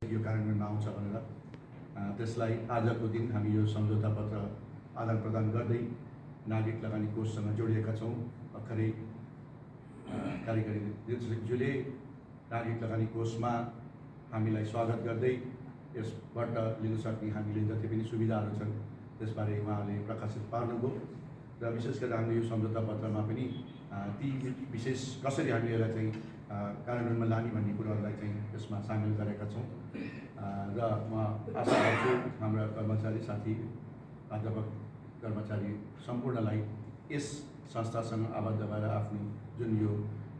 यो कार्यान्वयनमा आउँछ भनेर त्यसलाई आजको दिन हामी यो सम्झौता पत्र आदान प्रदान गर्दै नागरिक लगानी कोषसँग जोडिएका छौँ। भर्खरै कार्यकारी निर्देशकज्यूले नागरिक लगानी कोषमा हामीलाई स्वागत गर्दै यसबाट लिन सक्ने हामीले जति पनि सुविधाहरू छन् त्यसबारे उहाँले प्रकाशित पार्नुभयो र विशेष गरेर हामीले यो सम्झौता पत्रमा पनि ती विशेष कसरी हामीले यसलाई चाहिँ कार्यान्वयनमा लाने भन्ने कुराहरूलाई चाहिँ यसमा सामेल गरेका छौँ र म आशा गर्छु हाम्रा कर्मचारी साथी प्राध्यापक कर्मचारी सम्पूर्णलाई यस संस्थासँग आबद्ध भएर आफ्नो जुन यो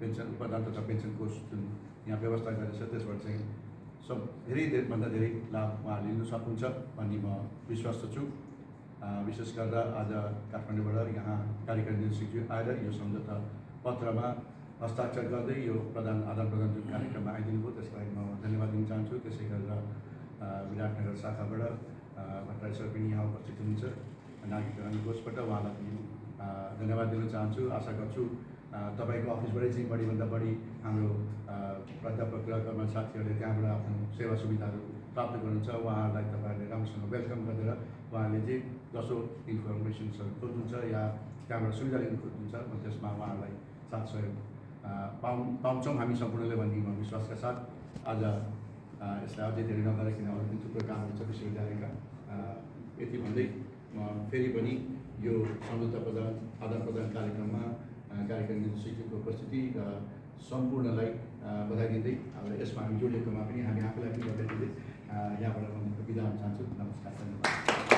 पेन्सन उपदान तथा पेन्सन कोष जुन यहाँ व्यवस्था गरेको छ त्यसबाट चाहिँ धेरैभन्दा धेरै लाभ उहाँहरूले लिन सक्नुहुन्छ भन्ने म विश्वस्त छु। विशेष गरेर आज काठमाडौँबाट यहाँ कार्यकारी निर्देशकज्यू आएर यो सम्झौता पत्रमा हस्ताक्षर गर्दै यो आदान प्रदान जुन कार्यक्रममा आइदिनु भयो त्यसलाई म धन्यवाद दिन चाहन्छु। त्यसै गरेर विराटनगर शाखाबाट भट्टराई सर पनि यहाँ उपस्थित हुनुहुन्छ, नागरिक लगानी कोषबाट उहाँलाई पनि धन्यवाद दिन चाहन्छु। आशा गर्छु तपाईँको अफिसबाटै चाहिँ बढीभन्दा बढी हाम्रो प्राध्यापक र कर्मचारी साथीहरूले त्यहाँबाट आफ्नो सेवा सुविधाहरू प्राप्त गर्नुहुन्छ। उहाँहरूलाई तपाईँहरूले राम्रोसँग वेलकम गरेर उहाँहरूले चाहिँ जसो इन्फर्मेसन्सहरू खोज्नुहुन्छ या त्यहाँबाट सुविधा लिनु खोज्नुहुन्छ म त्यसमा उहाँहरूलाई साथ सहयोग पाउँछौँ हामी सम्पूर्णले भन्ने म विश्वासका साथ आज यसलाई अझै धेरै नगरिकन अरू पनि थुप्रो कामहरू छ विश्वविद्यालयका यति भन्दै म फेरि पनि यो सम्झौता आदान प्रदान कार्यक्रममा कार्यकारी निर्देशकको उपस्थिति र सम्पूर्णलाई बधाई दिँदै अब यसमा हामी जोडिएकोमा पनि हामी आफूलाई पनि बधाई दिँदै यहाँबाट म बिदा हुन चाहन्छु। नमस्कार, धन्यवाद।